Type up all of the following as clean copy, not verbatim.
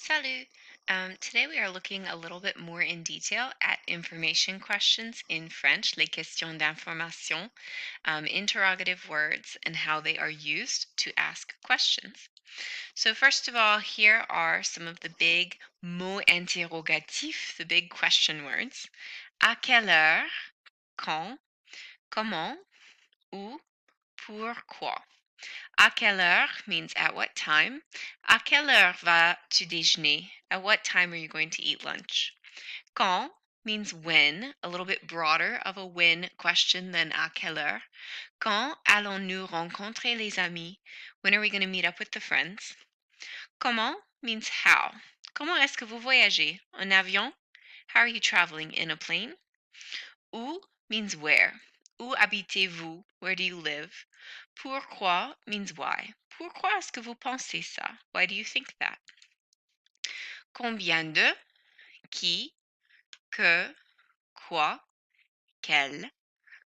Salut! Today we are looking a little bit more in detail at information questions in French, les questions d'information, interrogative words, and how they are used to ask questions. So first of all, here are some of the big mots interrogatifs, the big question words. À quelle heure, quand, comment, où, pourquoi. À quelle heure means at what time. À quelle heure vas-tu déjeuner? At what time are you going to eat lunch? Quand means when, a little bit broader of a when question than à quelle heure. Quand allons-nous rencontrer les amis? When are we going to meet up with the friends? Comment means how. Comment est-ce que vous voyagez? En avion? How are you traveling? In a plane? Où means where. Où habitez-vous? Where do you live? Pourquoi means why. Pourquoi est-ce que vous pensez ça? Why do you think that? Combien de, qui, que, quoi, quel.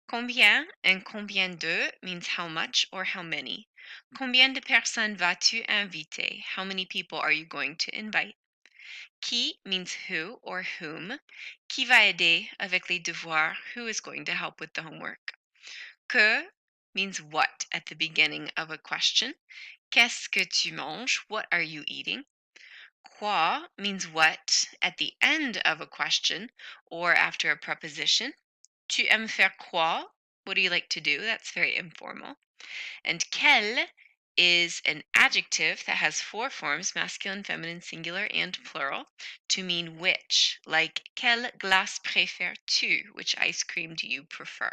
Combien and combien de means how much or how many. Combien de personnes vas-tu inviter? How many people are you going to invite? Qui means who or whom. Qui va aider avec les devoirs? Who is going to help with the homework? Que means what at the beginning of a question. Qu'est-ce que tu manges? What are you eating? Quoi means what at the end of a question or after a preposition. Tu aimes faire quoi? What do you like to do? That's very informal. And quel is an adjective that has four forms, masculine, feminine, singular, and plural, to mean which. Like, quelle glace préfères-tu? Which ice cream do you prefer?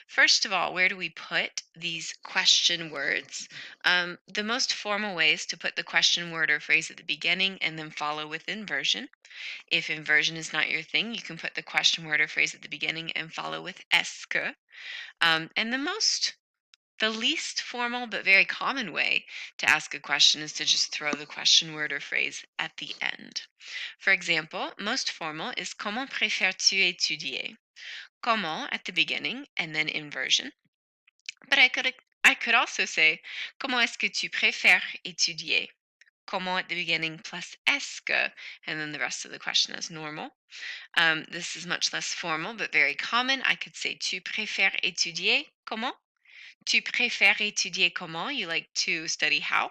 First of all, where do we put these question words? The most formal way is to put the question word or phrase at the beginning and then follow with inversion. If inversion is not your thing, you can put the question word or phrase at the beginning and follow with est-ce que. And the least formal but very common way to ask a question is to just throw the question word or phrase at the end. For example, most formal is comment préfères-tu étudier? Comment at the beginning and then inversion. But I could also say comment est-ce que tu préfères étudier? Comment at the beginning plus est-ce que, and then the rest of the question is normal. This is much less formal but very common. I could say tu préfères étudier comment? Tu préfères étudier comment? You like to study how?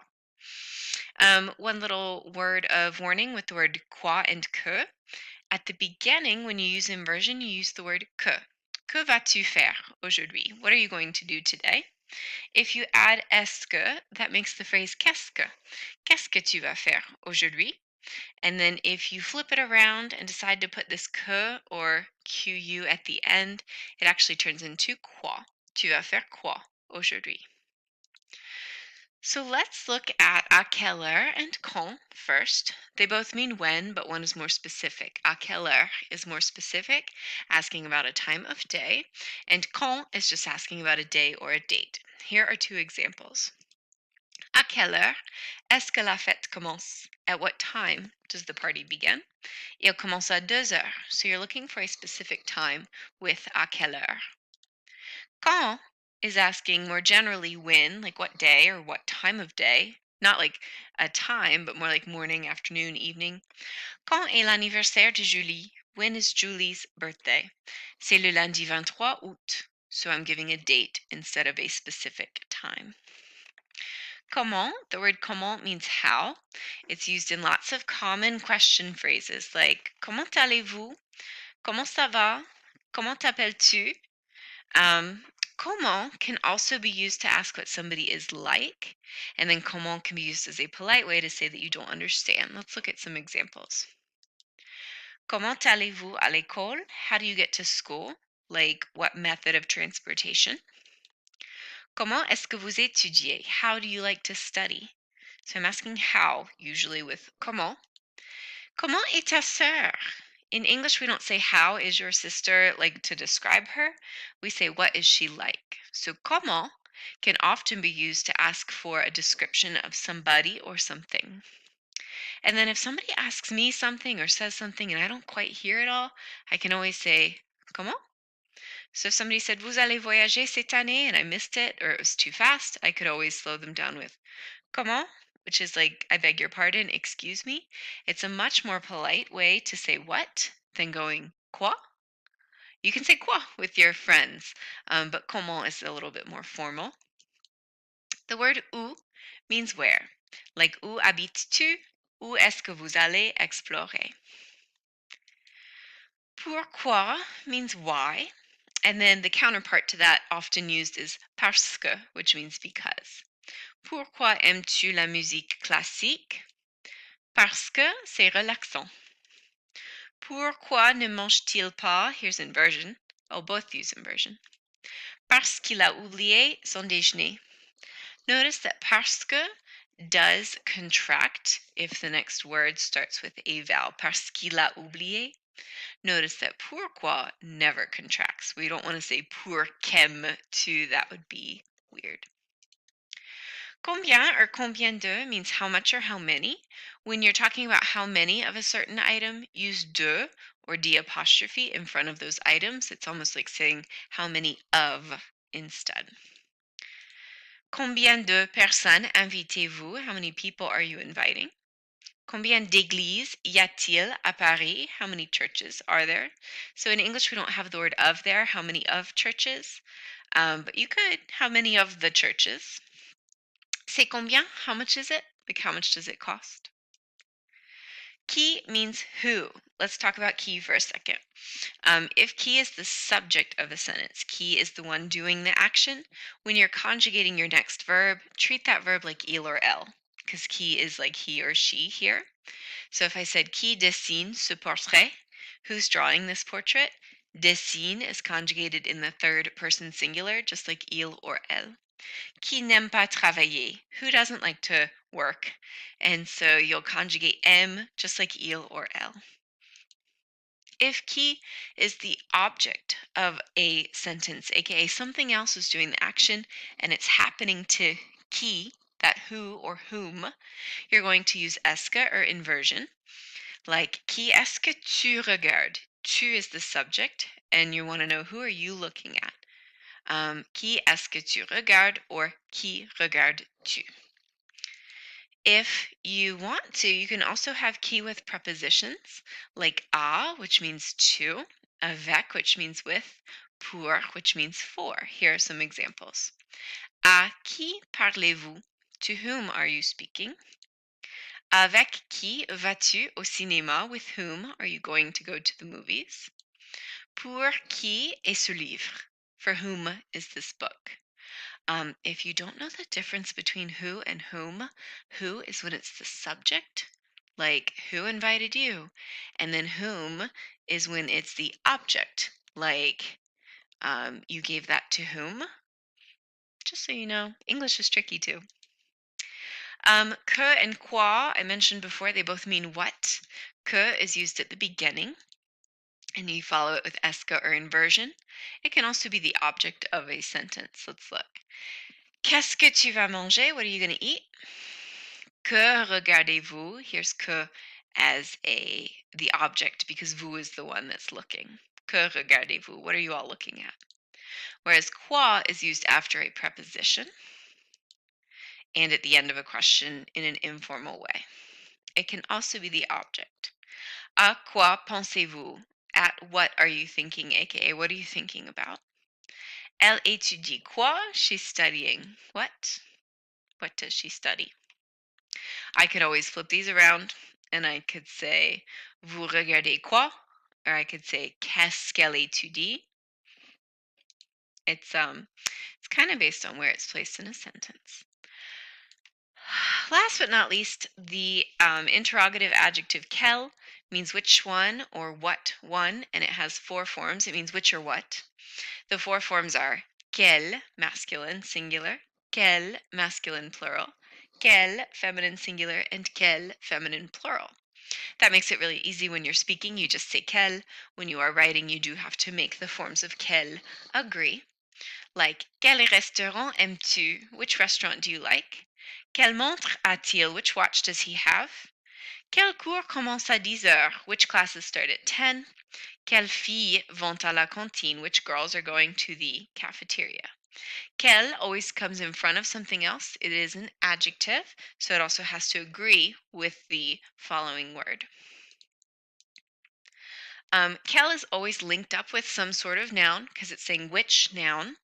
One little word of warning with the word quoi and que. At the beginning, when you use inversion, you use the word que. Que vas-tu faire aujourd'hui? What are you going to do today? If you add est-ce que, that makes the phrase qu'est-ce que? Qu'est-ce que tu vas faire aujourd'hui? And then if you flip it around and decide to put this que or qu at the end, it actually turns into quoi. Tu vas faire quoi aujourd'hui? So let's look at à quelle heure and quand first. They both mean when, but one is more specific. À quelle heure is more specific, asking about a time of day, and quand is just asking about a day or a date. Here are two examples. À quelle heure est-ce que la fête commence? At what time does the party begin? Il commence à 2 heures, so you're looking for a specific time with à quelle heure. Quand is asking more generally when, like what day or what time of day, not like a time, but more like morning, afternoon, evening. Quand est l'anniversaire de Julie? When is Julie's birthday? C'est le lundi 23 août. So I'm giving a date instead of a specific time. Comment, the word comment means how. It's used in lots of common question phrases like comment allez-vous? Comment ça va? Comment t'appelles-tu? Comment can also be used to ask what somebody is like, and then comment can be used as a polite way to say that you don't understand. Let's look at some examples. Comment allez-vous à l'école? How do you get to school? Like what method of transportation? Comment est-ce que vous étudiez? How do you like to study? So I'm asking how, usually with comment. Comment est ta sœur? In English, we don't say how is your sister, like to describe her. We say what is she like. So comment can often be used to ask for a description of somebody or something. And then if somebody asks me something or says something and I don't quite hear it all, I can always say comment. So if somebody said vous allez voyager cette année and I missed it or it was too fast, I could always slow them down with comment which is like, I beg your pardon, excuse me. It's a much more polite way to say what than going quoi. You can say quoi with your friends, but comment is a little bit more formal. The word où means where, like où habites-tu? Où est-ce que vous allez explorer? Pourquoi means why, and then the counterpart to that often used is parce que, which means because. Pourquoi aimes-tu la musique classique? Parce que c'est relaxant. Pourquoi ne mange-t-il pas? Here's inversion. Oh, both use inversion. Parce qu'il a oublié son déjeuner. Notice that parce que does contract if the next word starts with a vowel. Parce qu'il a oublié. Notice that pourquoi never contracts. We don't want to say pour qu'aimes-tu. That would be weird. Combien or combien de means how much or how many. When you're talking about how many of a certain item, use de or d apostrophe in front of those items. It's almost like saying how many of instead. Combien de personnes invitez-vous? How many people are you inviting? Combien d'églises y a-t-il à Paris? How many churches are there? So in English, we don't have the word of there. How many of churches? But you could. How many of the churches? C'est combien? How much is it? Like, how much does it cost? Qui means who. Let's talk about qui for a second. If qui is the subject of a sentence, qui is the one doing the action, when you're conjugating your next verb, treat that verb like il or elle, because qui is like he or she here. So if I said qui dessine ce portrait, who's drawing this portrait? Dessine is conjugated in the third person singular, just like il or elle. Qui n'aime pas travailler? Who doesn't like to work? And so you'll conjugate aime just like il or elle. If qui is the object of a sentence, aka something else is doing the action and it's happening to qui, that who or whom, you're going to use est ce or inversion. Like, qui est-ce que tu regardes? Tu is the subject, and you want to know who are you looking at. Qui est-ce que tu regardes or qui regardes-tu? If you want to, you can also have qui with prepositions like à, which means to, avec, which means with, pour, which means for. Here are some examples. À qui parlez-vous? To whom are you speaking? Avec qui vas-tu au cinéma? With whom are you going to go to the movies? Pour qui est ce livre? For whom is this book? If you don't know the difference between who and whom, who is when it's the subject, like who invited you, and then whom is when it's the object, like you gave that to whom. Just so you know, English is tricky too. Que and quoi, I mentioned before, they both mean what. Que is used at the beginning, and you follow it with est ce or inversion. It can also be the object of a sentence. Let's look. Qu'est-ce que tu vas manger? What are you going to eat? Que regardez-vous? Here's que as the object because vous is the one that's looking. Que regardez-vous? What are you all looking at? Whereas quoi is used after a preposition and at the end of a question in an informal way. It can also be the object. À quoi pensez-vous? At what are you thinking, aka what are you thinking about? Elle étudie quoi? She's studying what? What does she study? I could always flip these around and I could say vous regardez quoi? Or I could say qu'est-ce qu'elle étudie? It's kind of based on where it's placed in a sentence. Last but not least, the interrogative adjective quel means which one or what one, and it has four forms. It means which or what. The four forms are quel, masculine, singular, quel, masculine, plural, quel, feminine, singular, and quel, feminine, plural. That makes it really easy when you're speaking. You just say quel. When you are writing, you do have to make the forms of quel agree. Like, quel restaurant aimes-tu? Which restaurant do you like? Quelle montre a-t-il? Which watch does he have? Quel cours commence à 10 heures? Which classes start at 10? Quelles filles vont à la cantine? Which girls are going to the cafeteria? Quel always comes in front of something else. It is an adjective, so it also has to agree with the following word. Quel is always linked up with some sort of noun because it's saying which noun.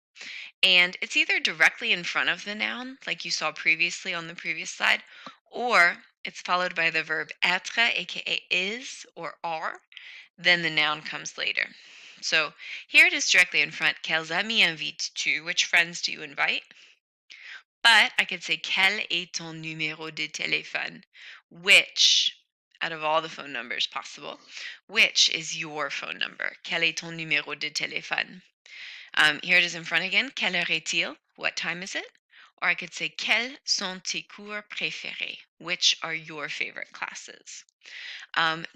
And it's either directly in front of the noun, like you saw previously on the previous slide, or it's followed by the verb être, aka is or are. Then the noun comes later. So here it is directly in front. Quels amis invites-tu? Which friends do you invite? But I could say, quel est ton numéro de téléphone? Which, out of all the phone numbers possible, which is your phone number? Quel est ton numéro de téléphone? Here it is in front again. Quelle heure est-il? What time is it? Or I could say, quels sont tes cours préférés? Which are your favorite classes?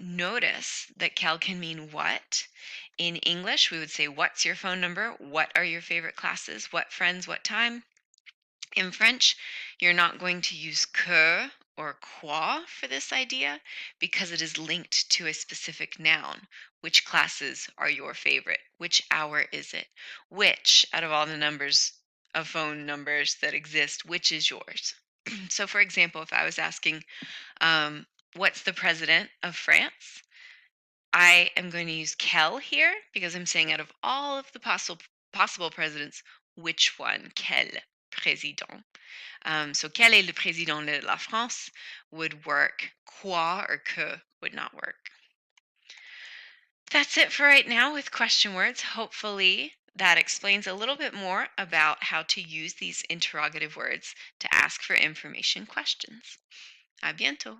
Notice that quel can mean what. In English, we would say, what's your phone number? What are your favorite classes? What friends? What time? In French, you're not going to use que or quoi for this idea because it is linked to a specific noun. Which classes are your favorite? Which hour is it? Which, out of all the numbers of phone numbers that exist, which is yours? So, for example, if I was asking, what's the president of France? I am going to use quel here because I'm saying out of all of the possible presidents, which one? Quel président? So, quel est le président de la France would work. Quoi or que would not work. That's it for right now with question words. Hopefully, that explains a little bit more about how to use these interrogative words to ask for information questions. À bientôt.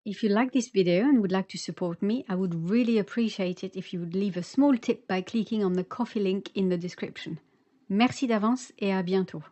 If you like this video and would like to support me, I would really appreciate it if you would leave a small tip by clicking on the Ko-fi link in the description. Merci d'avance et à bientôt.